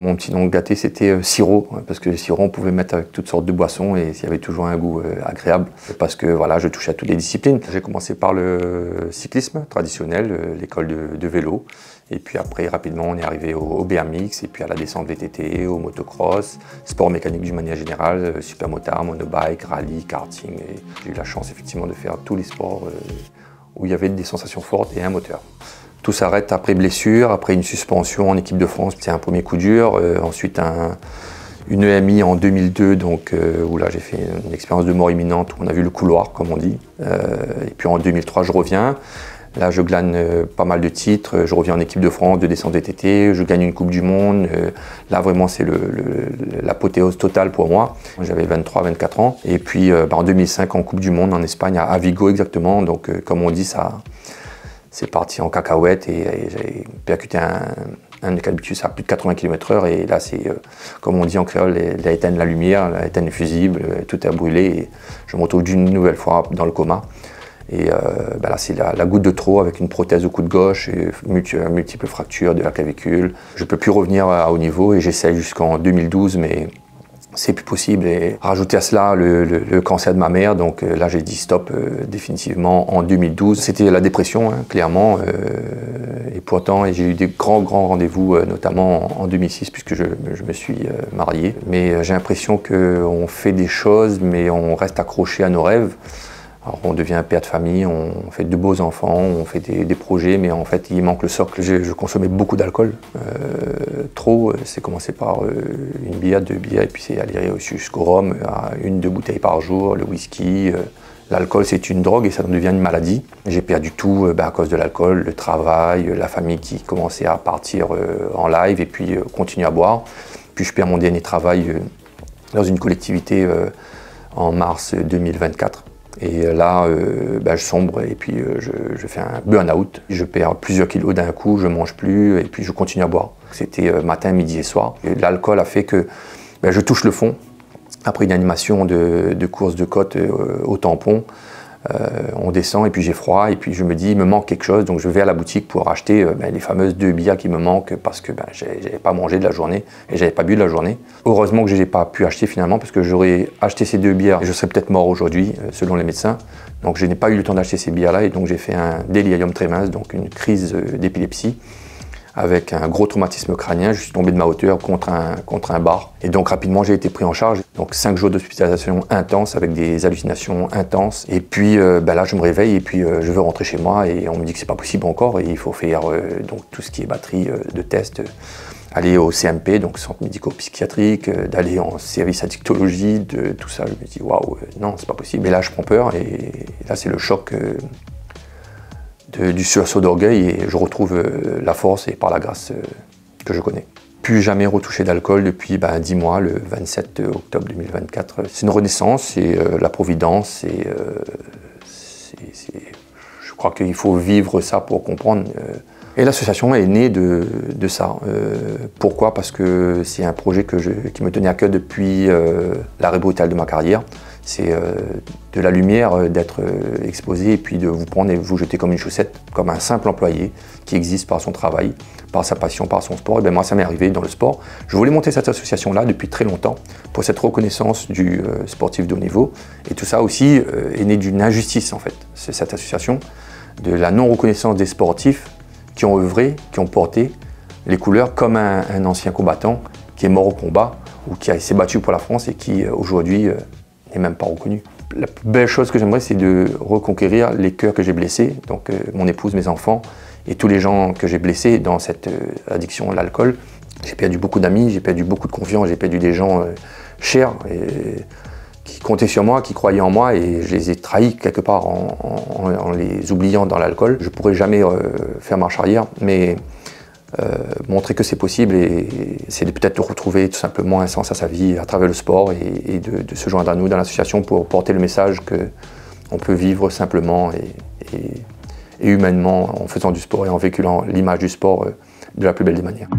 Mon petit nom gâté, c'était sirop, parce que le sirop, on pouvait mettre avec toutes sortes de boissons et il y avait toujours un goût agréable, parce que voilà, je touchais à toutes les disciplines. J'ai commencé par le cyclisme traditionnel, l'école de vélo, et puis après, rapidement, on est arrivé au BMX, et puis à la descente VTT, au motocross, sport mécanique d'une manière générale, supermotard, monobike, rallye, karting. J'ai eu la chance, effectivement, de faire tous les sports où il y avait des sensations fortes et un moteur. Tout s'arrête après blessure, après une suspension en équipe de France, c'est un premier coup dur. Ensuite une EMI en 2002, donc, où là j'ai fait une expérience de mort imminente, où on a vu le couloir, comme on dit. Et puis en 2003, je reviens. Là, je glane pas mal de titres. Je reviens en équipe de France de descente VTT, je gagne une Coupe du Monde. Là, vraiment, c'est l'apothéose totale pour moi. J'avais 23-24 ans. Et puis en 2005, en Coupe du Monde, en Espagne, à Vigo exactement. Donc, comme on dit, ça... C'est parti en cacahuète et j'ai percuté un eucalyptus à plus de 80 km/h et là c'est, comme on dit en créole, il a éteint la lumière, il a éteint les fusibles, tout a brûlé et je me retrouve d'une nouvelle fois dans le coma. Et là c'est la goutte de trop avec une prothèse au coude gauche et multiples fractures de la clavicule. Je ne peux plus revenir à haut niveau et j'essaye jusqu'en 2012 mais c'est plus possible. Et rajouter à cela le cancer de ma mère, donc là j'ai dit stop définitivement en 2012. C'était la dépression, hein, clairement, et pourtant j'ai eu des grands rendez-vous, notamment en 2006 puisque je me suis marié. Mais j'ai l'impression qu'on fait des choses mais on reste accroché à nos rêves. Alors, on devient père de famille, on fait de beaux enfants, on fait des projets, mais en fait il manque le socle. Je consommais beaucoup d'alcool, trop. C'est commencé par une bière, 2 bières, et puis c'est allé jusqu'au rhum, à 1-2 bouteilles par jour, le whisky. L'alcool c'est une drogue et ça devient une maladie. J'ai perdu tout à cause de l'alcool, le travail, la famille qui commençait à partir en live et puis continuer à boire. Puis je perds mon dernier travail dans une collectivité en mars 2024. Et là, je sombre et puis je fais un burn-out. Je perds plusieurs kilos d'un coup, je ne mange plus et puis je continue à boire. C'était matin, midi et soir. L'alcool a fait que je touche le fond. Après une animation de course de côte au tampon, on descend et puis j'ai froid et puis je me dis il me manque quelque chose. Donc je vais à la boutique pour acheter les fameuses 2 bières qui me manquent parce que j'avais pas mangé de la journée et j'avais pas bu de la journée. Heureusement que je n'ai pas pu acheter finalement parce que j'aurais acheté ces 2 bières et je serais peut-être mort aujourd'hui selon les médecins. Donc je n'ai pas eu le temps d'acheter ces bières là et donc j'ai fait un délirium tremens, donc une crise d'épilepsie avec un gros traumatisme crânien. Je suis tombé de ma hauteur contre un bar. Et donc rapidement j'ai été pris en charge. Donc 5 jours d'hospitalisation intense avec des hallucinations intenses. Et puis là je me réveille et puis je veux rentrer chez moi et on me dit que c'est pas possible encore et il faut faire donc tout ce qui est batterie de test, aller au CMP, donc centre médico-psychiatrique, d'aller en service addictologie, de tout ça. Je me dis waouh, non c'est pas possible. Et là je prends peur et là c'est le choc du sursaut d'orgueil et je retrouve la force et par la grâce que je connais. Plus jamais retouché d'alcool depuis 10 mois, le 27 octobre 2024. C'est une renaissance, c'est la providence, je crois qu'il faut vivre ça pour comprendre. Et l'association est née de ça. Pourquoi? Parce que c'est un projet qui me tenait à cœur depuis l'arrêt brutal de ma carrière. C'est de la lumière, d'être exposé et puis de vous prendre et vous jeter comme une chaussette, comme un simple employé qui existe par son travail, par sa passion, par son sport. Et moi, ça m'est arrivé dans le sport. Je voulais monter cette association-là depuis très longtemps pour cette reconnaissance du sportif de haut niveau. Et tout ça aussi est né d'une injustice en fait. C'est cette association de la non-reconnaissance des sportifs qui ont œuvré, qui ont porté les couleurs comme un ancien combattant qui est mort au combat ou qui s'est battu pour la France et qui aujourd'hui n'est même pas reconnu. La plus belle chose que j'aimerais, c'est de reconquérir les cœurs que j'ai blessés, donc mon épouse, mes enfants et tous les gens que j'ai blessés dans cette addiction à l'alcool. J'ai perdu beaucoup d'amis, j'ai perdu beaucoup de confiance, j'ai perdu des gens chers et qui comptaient sur moi, qui croyaient en moi et je les ai trahis quelque part en les oubliant dans l'alcool. Je ne pourrai jamais faire marche arrière, mais montrer que c'est possible et c'est peut-être de retrouver tout simplement un sens à sa vie à travers le sport et de se joindre à nous dans l'association pour porter le message qu'on peut vivre simplement et humainement en faisant du sport et en véhiculant l'image du sport de la plus belle des manières.